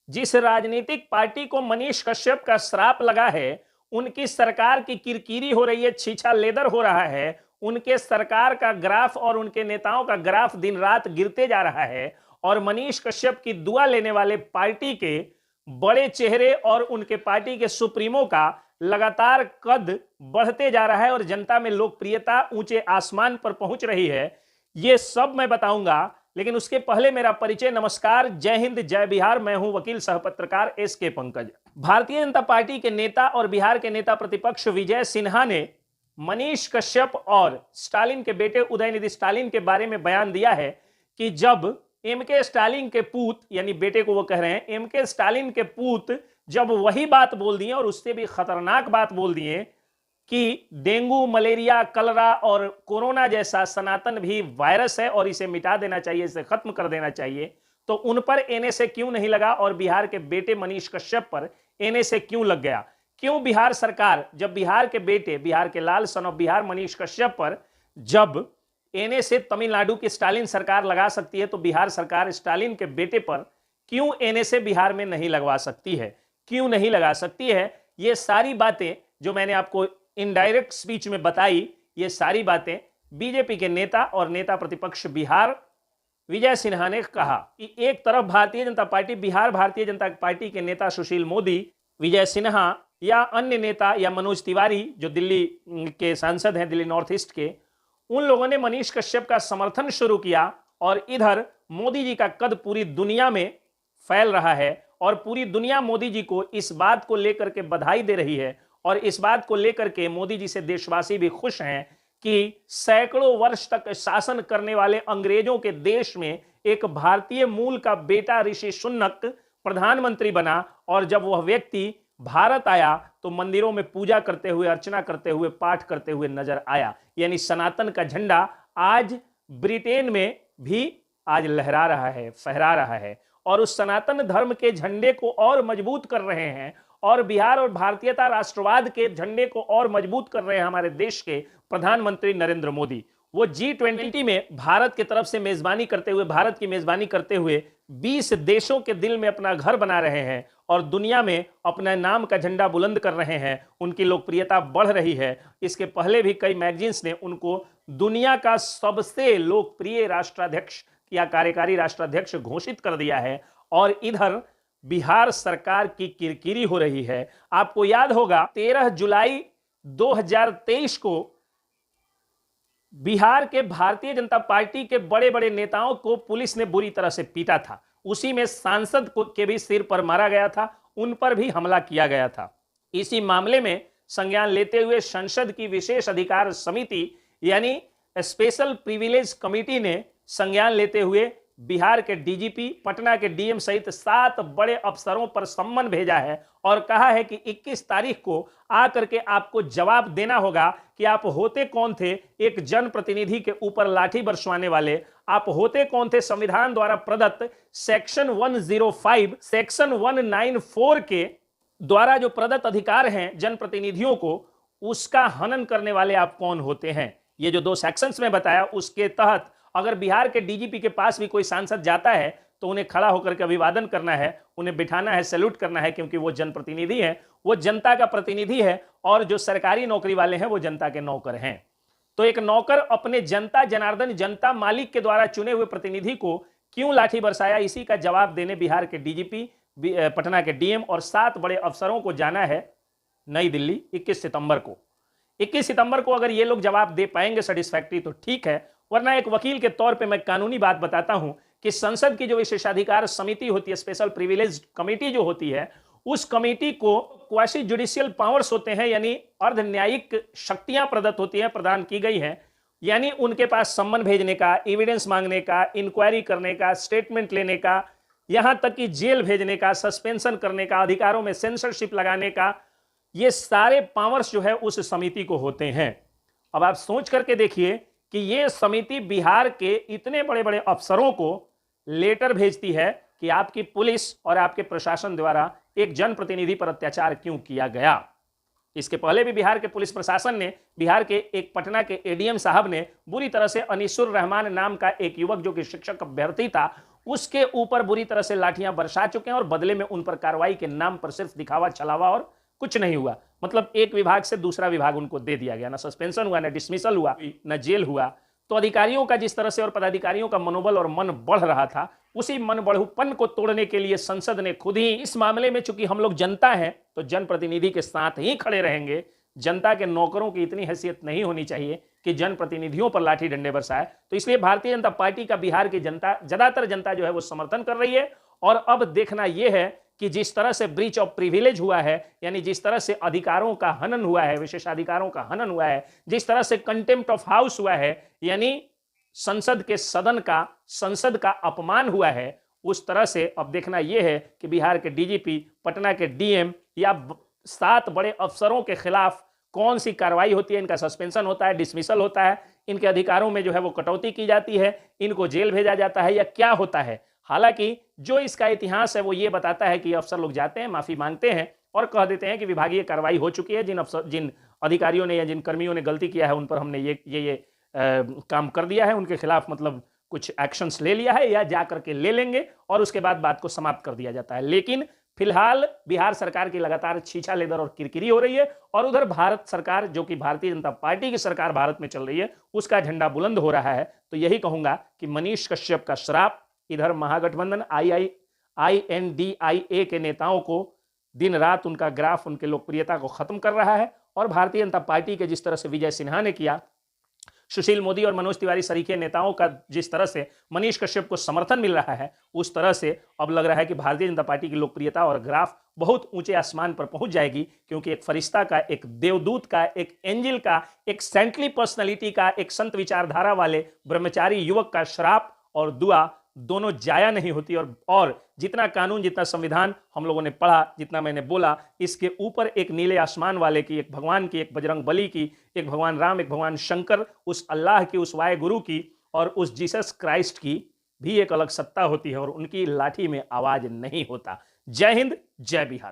जिस राजनीतिक पार्टी को मनीष कश्यप का श्राप लगा है, उनकी सरकार की किरकिरी हो रही है, छीछा लेदर हो रहा है, उनके सरकार का ग्राफ और उनके नेताओं का ग्राफ दिन रात गिरते जा रहा है और मनीष कश्यप की दुआ लेने वाले पार्टी के बड़े चेहरे और उनके पार्टी के सुप्रीमो का लगातार कद बढ़ते जा रहा है और जनता में लोकप्रियता ऊंचे आसमान पर पहुंच रही है। ये सब मैं बताऊंगा, लेकिन उसके पहले मेरा परिचय। नमस्कार, जय हिंद, जय बिहार। मैं हूं वकील सह पत्रकार एसके पंकज। भारतीय जनता पार्टी के नेता और बिहार के नेता प्रतिपक्ष विजय सिन्हा ने मनीष कश्यप और स्टालिन के बेटे उदयनिधि स्टालिन के बारे में बयान दिया है कि जब एमके स्टालिन के पूत, यानी बेटे को वो कह रहे हैं, एमके स्टालिन के पूत जब वही बात बोल दिए और उससे भी खतरनाक बात बोल दिए कि डेंगू, मलेरिया, कलरा और कोरोना जैसा सनातन भी वायरस है और इसे मिटा देना चाहिए, इसे खत्म कर देना चाहिए, तो उन पर एनएसए क्यों नहीं लगा और बिहार के बेटे मनीष कश्यप पर एनएसए क्यों लग गया? क्यों बिहार सरकार, जब बिहार के बेटे, बिहार के लाल सन ऑफ बिहार मनीष कश्यप पर जब एनएसए तमिलनाडु की स्टालिन सरकार लगा सकती है, तो बिहार सरकार स्टालिन के बेटे पर क्यों एनएसए बिहार में नहीं लगवा सकती है? क्यों नहीं लगा सकती है? ये सारी बातें जो मैंने आपको इनडायरेक्ट स्पीच में बताई, ये सारी बातें बीजेपी के नेता और नेता प्रतिपक्ष बिहार विजय सिन्हा ने कहा कि एक तरफ भारतीय जनता पार्टी, बिहार भारतीय जनता पार्टी के नेता सुशील मोदी, विजय सिन्हा या अन्य नेता या मनोज तिवारी जो दिल्ली के सांसद हैं, दिल्ली नॉर्थ ईस्ट के, उन लोगों ने मनीष कश्यप का समर्थन शुरू किया और इधर मोदी जी का कद पूरी दुनिया में फैल रहा है और पूरी दुनिया मोदी जी को इस बात को लेकर के बधाई दे रही है और इस बात को लेकर के मोदी जी से देशवासी भी खुश हैं कि सैकड़ों वर्ष तक शासन करने वाले अंग्रेजों के देश में एक भारतीय मूल का बेटा ऋषि सुनक प्रधानमंत्री बना और जब वह व्यक्ति भारत आया तो मंदिरों में पूजा करते हुए, अर्चना करते हुए, पाठ करते हुए नजर आया। यानी सनातन का झंडा आज ब्रिटेन में भी आज लहरा रहा है, फहरा रहा है और उस सनातन धर्म के झंडे को और मजबूत कर रहे हैं और बिहार और भारतीयता राष्ट्रवाद के झंडे को और मजबूत कर रहे हैं हमारे देश के प्रधानमंत्री नरेंद्र मोदी। वो G20 में भारत की तरफ से मेजबानी करते हुए, भारत की मेजबानी करते हुए 20 देशों के दिल में अपना घर बना रहे हैं और दुनिया में अपना नाम का झंडा बुलंद कर रहे हैं। उनकी लोकप्रियता बढ़ रही है। इसके पहले भी कई मैगजीन्स ने उनको दुनिया का सबसे लोकप्रिय राष्ट्राध्यक्ष या कार्यकारी राष्ट्राध्यक्ष घोषित कर दिया है और इधर बिहार सरकार की किरकिरी हो रही है। आपको याद होगा 13 जुलाई 2023 को बिहार के भारतीय जनता पार्टी के बड़े बड़े नेताओं को पुलिस ने बुरी तरह से पीटा था। उसी में सांसद को के भी सिर पर मारा गया था, उन पर भी हमला किया गया था। इसी मामले में संज्ञान लेते हुए संसद की विशेष अधिकार समिति यानी स्पेशल प्रिविलेज कमेटी ने संज्ञान लेते हुए बिहार के डीजीपी, पटना के डीएम सहित 7 बड़े अफसरों पर सम्मन भेजा है और कहा है कि 21 तारीख को आकर के आपको जवाब देना होगा कि आप होते कौन थे एक जनप्रतिनिधि के ऊपर लाठी बरसवाने वाले, आप होते कौन थे संविधान द्वारा प्रदत्त सेक्शन 105, सेक्शन 194 के द्वारा जो प्रदत्त अधिकार हैं जनप्रतिनिधियों को, उसका हनन करने वाले आप कौन होते हैं। ये जो 2 सेक्शंस में बताया, उसके तहत अगर बिहार के डीजीपी के पास भी कोई सांसद जाता है तो उन्हें खड़ा होकर के अभिवादन करना है, उन्हें बिठाना है, सैल्यूट करना है, क्योंकि वो जनप्रतिनिधि है, वो जनता का प्रतिनिधि है और जो सरकारी नौकरी वाले हैं वो जनता के नौकर हैं। तो एक नौकर अपने जनता जनार्दन, जनता मालिक के द्वारा चुने हुए प्रतिनिधि को क्यों लाठी बरसाया, इसी का जवाब देने बिहार के डीजीपी, पटना के डीएम और 7 बड़े अफसरों को जाना है नई दिल्ली 21 सितंबर को। 21 सितंबर को अगर ये लोग जवाब दे पाएंगे सेटिस्फैक्ट्री तो ठीक है, वरना एक वकील के तौर पे मैं कानूनी बात बताता हूं कि संसद की जो विशेषाधिकार समिति होती है, स्पेशल प्रिविलेज कमेटी जो होती है, उस कमेटी को क्वासी जुडिशियल पावर्स होते हैं, यानी अर्ध न्यायिक शक्तियां प्रदत्त होती हैं, प्रदान की गई हैं। यानी उनके पास सम्मन भेजने का, एविडेंस मांगने का, इंक्वायरी करने का, स्टेटमेंट लेने का, यहां तक कि जेल भेजने का, सस्पेंशन करने का, अधिकारों में सेंसरशिप लगाने का, ये सारे पावर्स जो है उस समिति को होते हैं। अब आप सोच करके देखिए कि ये समिति बिहार के इतने बड़े बड़े अफसरों को लेटर भेजती है कि आपकी पुलिस और आपके प्रशासन द्वारा एक जनप्रतिनिधि पर अत्याचार क्यों किया गया। इसके पहले भी बिहार के पुलिस प्रशासन ने, बिहार के एक पटना के एडीएम साहब ने बुरी तरह से अनीसुर रहमान नाम का एक युवक जो कि शिक्षक अभ्यर्थी था, उसके ऊपर बुरी तरह से लाठियां बरसा चुके हैं और बदले में उन पर कार्रवाई के नाम पर सिर्फ दिखावा छलावा और कुछ नहीं हुआ। मतलब एक विभाग से दूसरा विभाग उनको दे दिया गया, ना सस्पेंशन हुआ, ना डिसमिसल हुआ, ना जेल हुआ। तो अधिकारियों का जिस तरह से और पदाधिकारियों का मनोबल और मन बढ़ रहा था, उसी मन बढ़ूपन को तोड़ने के लिए संसद ने खुद ही इस मामले में, चूंकि हम लोग जनता हैं तो जनप्रतिनिधि के साथ ही खड़े रहेंगे। जनता के नौकरों की इतनी हैसियत नहीं होनी चाहिए कि जनप्रतिनिधियों पर लाठी डंडे बरसाए। तो इसलिए भारतीय जनता पार्टी का बिहार की जनता, ज्यादातर जनता जो है वो समर्थन कर रही है। और अब देखना यह है कि जिस तरह से ब्रीच ऑफ प्रिविलेज हुआ है, यानी जिस तरह से अधिकारों का हनन हुआ है, विशेषाधिकारों का हनन हुआ है, जिस तरह से कंटेम्प्ट ऑफ हाउस हुआ है, यानी संसद के सदन का, संसद का अपमान हुआ है, उस तरह से अब देखना यह है कि बिहार के डीजीपी, पटना के डीएम या 7 बड़े अफसरों के खिलाफ कौन सी कार्रवाई होती है। इनका सस्पेंशन होता है, डिसमिसल होता है, इनके अधिकारों में जो है वो कटौती की जाती है, इनको जेल भेजा जाता है, या क्या होता है। हालांकि जो इसका इतिहास है वो ये बताता है कि अफसर लोग जाते हैं, माफी मांगते हैं और कह देते हैं कि विभागीय कार्रवाई हो चुकी है, जिन अधिकारियों ने या जिन कर्मियों ने गलती किया है उन पर हमने ये काम कर दिया है, उनके खिलाफ मतलब कुछ एक्शंस ले लिया है या जा करके ले लेंगे, और उसके बाद बात को समाप्त कर दिया जाता है। लेकिन फिलहाल बिहार सरकार की लगातार छीछा लेदर और किरकिरी हो रही है, और उधर भारत सरकार, जो कि भारतीय जनता पार्टी की सरकार भारत में चल रही है, उसका झंडा बुलंद हो रहा है। तो यही कहूंगा कि मनीष कश्यप का श्राप इधर महागठबंधन INDIA के नेताओं को दिन रात उनका ग्राफ, उनके लोकप्रियता को खत्म कर रहा है, और भारतीय जनता पार्टी के जिस तरह से विजय सिन्हा ने किया, सुशील मोदी और मनोज तिवारी सरीखे नेताओं का जिस तरह से मनीष कश्यप को समर्थन मिल रहा है, उस तरह से अब लग रहा है कि भारतीय जनता पार्टी की लोकप्रियता और ग्राफ बहुत ऊंचे आसमान पर पहुंच जाएगी। क्योंकि एक फरिश्ता का, एक देवदूत का, एक एंजल का, एक सेंटली पर्सनालिटी का, एक संत विचारधारा वाले ब्रह्मचारी युवक का श्राप और दुआ दोनों जाया नहीं होती। और जितना कानून, जितना संविधान हम लोगों ने पढ़ा, जितना मैंने बोला, इसके ऊपर एक नीले आसमान वाले की, एक भगवान की, एक बजरंग बली की, एक भगवान राम, एक भगवान शंकर, उस अल्लाह की, उस वाहे गुरु की और उस जीसस क्राइस्ट की भी एक अलग सत्ता होती है, और उनकी लाठी में आवाज नहीं होता। जय हिंद, जय बिहार।